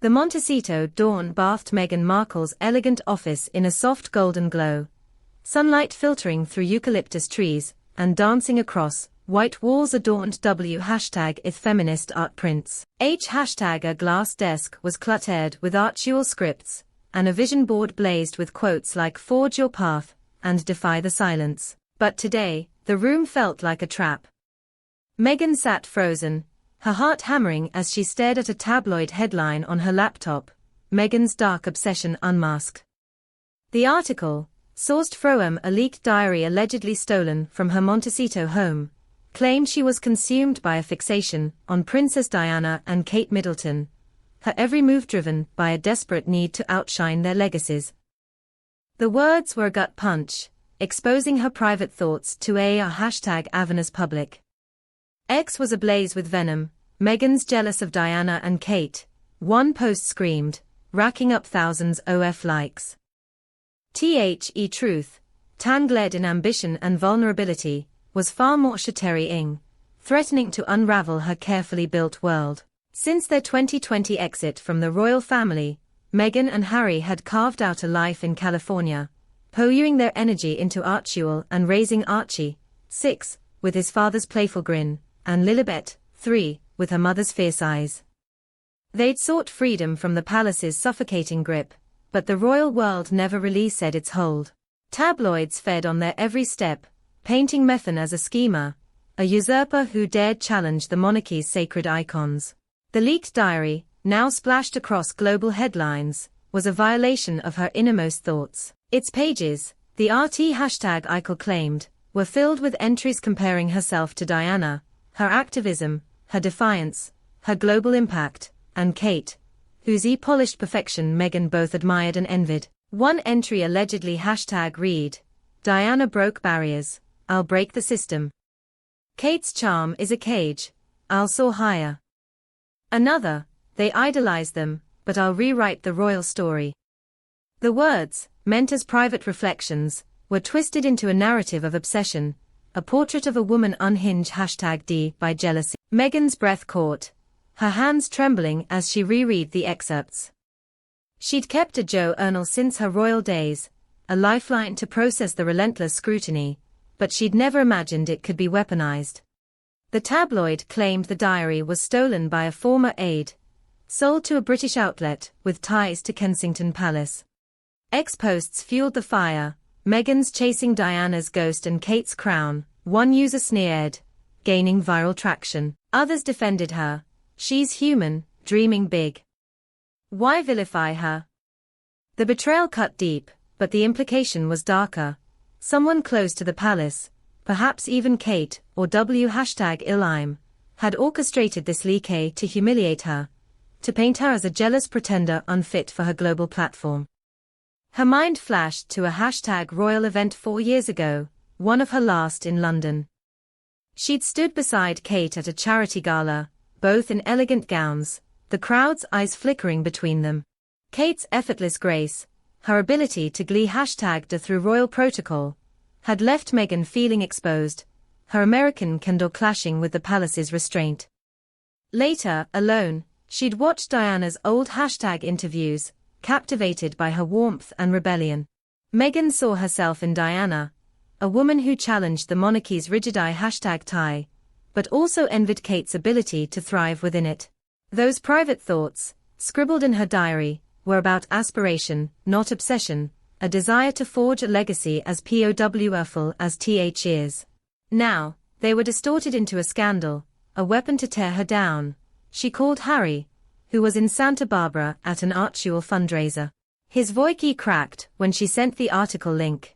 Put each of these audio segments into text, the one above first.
The Montecito dawn bathed Meghan Markle's elegant office in a soft golden glow, sunlight filtering through eucalyptus trees and dancing across white walls adorned #if feminist art prints. A glass desk was cluttered with actual scripts, and a vision board blazed with quotes like "Forge your path" and "Defy the silence." But today, the room felt like a trap. Meghan sat frozen, her heart hammering as she stared at a tabloid headline on her laptop, "Meghan's Dark Obsession Unmasked." The article, sourced from a leaked diary allegedly stolen from her Montecito home, claimed she was consumed by a fixation on Princess Diana and Kate Middleton, her every move driven by a desperate need to outshine their legacies. The words were a gut punch, exposing her private thoughts to a #Avenus public. X was ablaze with venom. "Meghan's jealous of Diana and Kate," one post screamed, racking up thousands of likes. Truth, tangled in ambition and vulnerability, was far more shattering, threatening to unravel her carefully built world. Since their 2020 exit from the royal family, Meghan and Harry had carved out a life in California, pouring their energy into Archie and raising Archie, 6, with his father's playful grin, and Lilibet, 3, with her mother's fierce eyes. They'd sought freedom from the palace's suffocating grip, but the royal world never released its hold. Tabloids fed on their every step, painting Meghan as a schemer, a usurper who dared challenge the monarchy's sacred icons. The leaked diary, now splashed across global headlines, was a violation of her innermost thoughts. Its pages, the #ICLE claimed, were filled with entries comparing herself to Diana, her activism, her defiance, her global impact, and Kate, whose polished perfection Meghan both admired and envied. One entry allegedly #read, "Diana broke barriers, I'll break the system. Kate's charm is a cage, I'll soar higher." Another, "They idolize them, but I'll rewrite the royal story." The words, meant as private reflections, were twisted into a narrative of obsession, a portrait of a woman unhinged #D by jealousy. Meghan's breath caught, her hands trembling as she reread the excerpts. She'd kept a journal since her royal days, a lifeline to process the relentless scrutiny, but she'd never imagined it could be weaponized. The tabloid claimed the diary was stolen by a former aide, sold to a British outlet with ties to Kensington Palace. Posts fueled the fire, "Meghan's chasing Diana's ghost and Kate's crown," one user sneered, gaining viral traction. Others defended her, "She's human, dreaming big. Why vilify her?" The betrayal cut deep, but the implication was darker. Someone close to the palace, perhaps even Kate or #Ilime, had orchestrated this leak to humiliate her, to paint her as a jealous pretender unfit for her global platform. Her mind flashed to a #royal event 4 years ago, one of her last in London. She'd stood beside Kate at a charity gala, both in elegant gowns, the crowd's eyes flickering between them. Kate's effortless grace, her ability to glee through royal protocol, had left Meghan feeling exposed, her American candor clashing with the palace's restraint. Later, alone, she'd watched Diana's old interviews, captivated by her warmth and rebellion. Meghan saw herself in Diana, a woman who challenged the monarchy's rigid tie, but also envied Kate's ability to thrive within it. Those private thoughts, scribbled in her diary, were about aspiration, not obsession, a desire to forge a legacy as powerful as is. Now, they were distorted into a scandal, a weapon to tear her down. She called Harry, who was in Santa Barbara at an Archie fundraiser. His voice cracked when she sent the article link.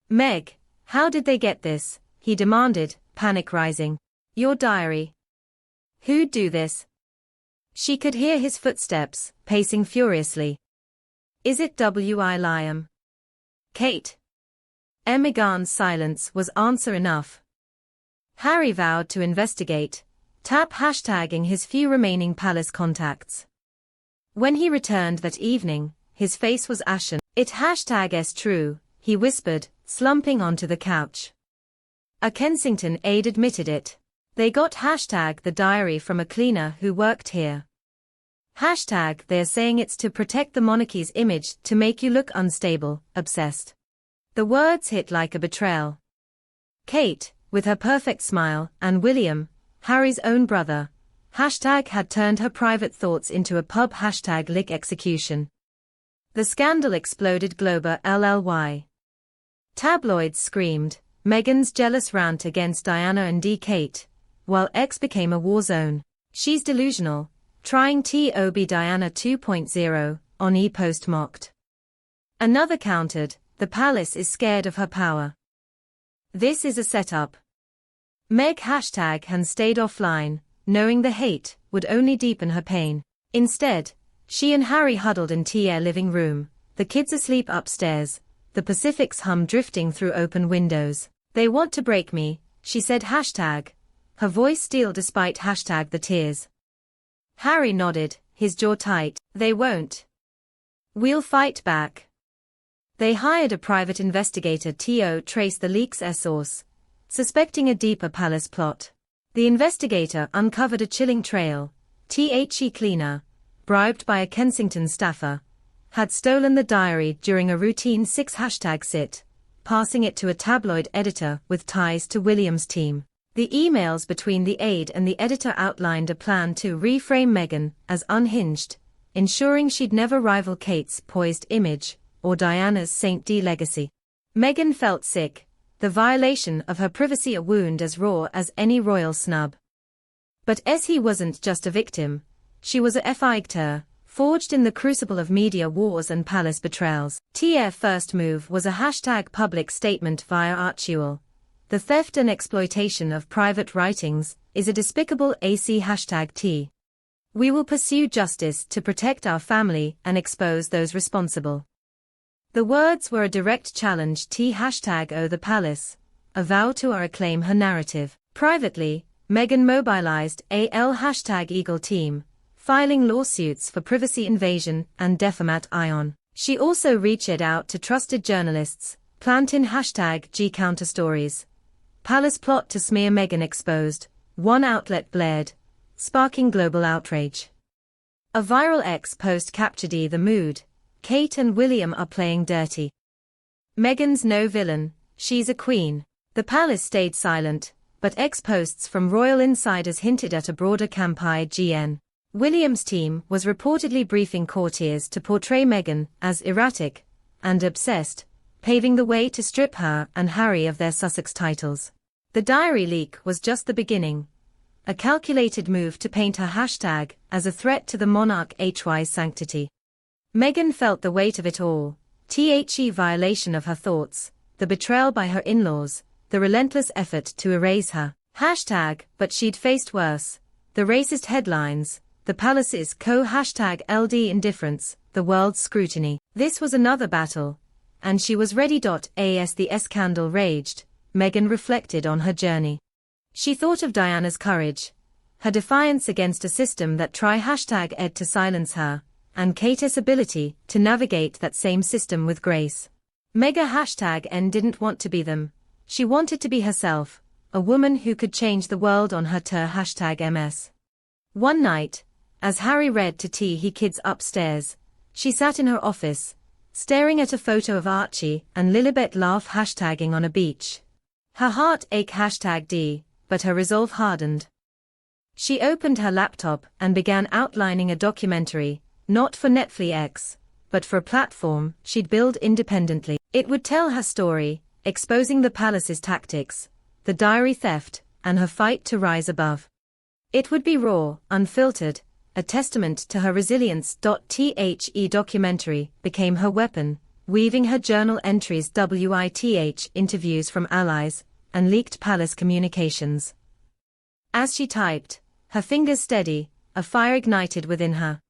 "Meg, how did they get this?" he demanded, panic rising. "Your diary. Who'd do this?" She could hear his footsteps, pacing furiously. "Is it Liam? Kate?" Meghan's silence was answer enough. Harry vowed to investigate, #ing his few remaining palace contacts. When he returned that evening, his face was ashen. "It #s true," he whispered, slumping onto the couch. A Kensington aide admitted it. "They got #the diary from a cleaner who worked here." Hashtag they're saying it's to protect the monarchy's image to make you look unstable, obsessed. The words hit like a betrayal. Kate, with her perfect smile, and William, Harry's own brother, hashtag had turned her private thoughts into a pub hashtag lick execution. The scandal exploded global LLY. Tabloids screamed, Meghan's jealous rant against Diana and Kate, while X became a war zone. She's delusional, trying to be Diana 2.0, on e-post mocked. Another countered, the palace is scared of her power. This is a setup. Meg hashtag Han stayed offline, knowing the hate would only deepen her pain. Instead, she and Harry huddled in their living room, the kids asleep upstairs, the Pacific's hum drifting through open windows. They want to break me, she said hashtag, her voice steel despite hashtag the tears. Harry nodded, his jaw tight. They won't. We'll fight back. They hired a private investigator to trace the leak's source, suspecting a deeper palace plot. The investigator uncovered a chilling trail. Cleaner, bribed by a Kensington staffer, had stolen the diary during a routine 6 hashtag sit, passing it to a tabloid editor with ties to William's team. The emails between the aide and the editor outlined a plan to reframe Meghan as unhinged, ensuring she'd never rival Kate's poised image or Diana's St. D legacy. Meghan felt sick, the violation of her privacy a wound as raw as any royal snub. But as he wasn't just a victim, she was a fixated, forged in the crucible of media wars and palace betrayals. Their first move was a hashtag public statement via Archewell. The theft and exploitation of private writings is a despicable AC hashtag T. We will pursue justice to protect our family and expose those responsible. The words were a direct challenge to hashtag O the palace, a vow to reclaim her narrative. Privately, Meghan mobilized AL hashtag Eagle team, filing lawsuits for privacy invasion and defamation. She also reached out to trusted journalists, planting hashtag G counter stories. Palace plot to smear Meghan exposed, one outlet blared, sparking global outrage. A viral X post captured the mood. Kate and William are playing dirty. Meghan's no villain, she's a queen. The palace stayed silent, but X posts from royal insiders hinted at a broader campaign. William's team was reportedly briefing courtiers to portray Meghan as erratic and obsessed, paving the way to strip her and Harry of their Sussex titles. The diary leak was just the beginning. A calculated move to paint her hashtag as a threat to the monarch's sanctity. Meghan felt the weight of it all. The violation of her thoughts, the betrayal by her in-laws, the relentless effort to erase her. Hashtag, but she'd faced worse. The racist headlines, the palace's co-hashtag LD indifference, the world's scrutiny. This was another battle, and she was ready. As the scandal raged, Meghan reflected on her journey. She thought of Diana's courage, her defiance against a system that tried hashtag ed to silence her, and Kate's ability to navigate that same system with grace. Meghan hashtag N didn't want to be them. She wanted to be herself, a woman who could change the world on her hashtag MS. One night, as Harry read to he kids upstairs, she sat in her office, staring at a photo of Archie and Lilibet laugh hashtagging on a beach. Her heart ached hashtag D, but her resolve hardened. She opened her laptop and began outlining a documentary, not for Netflix, but for a platform she'd build independently. It would tell her story, exposing the palace's tactics, the diary theft, and her fight to rise above. It would be raw, unfiltered, a testament to her resilience. The documentary became her weapon, weaving her journal entries with interviews from allies, and leaked palace communications. As she typed, her fingers steady, a fire ignited within her.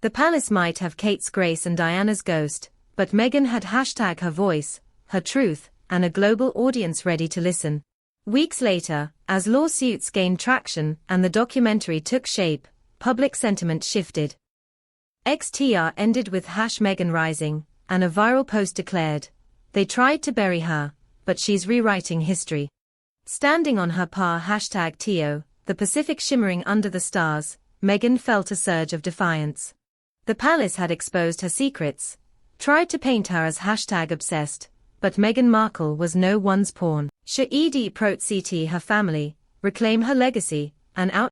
The palace might have Kate's grace and Diana's ghost, but Meghan had hashtag her voice, her truth, and a global audience ready to listen. Weeks later, as lawsuits gained traction and the documentary took shape, public sentiment shifted. XTR ended with #Meghan rising, and a viral post declared, "They tried to bury her, but she's rewriting history." Standing on her TO, the Pacific shimmering under the stars, Meghan felt a surge of defiance. The palace had exposed her secrets, tried to paint her as #obsessed, but Meghan Markle was no one's pawn. She prot CT her family, reclaim her legacy, and out.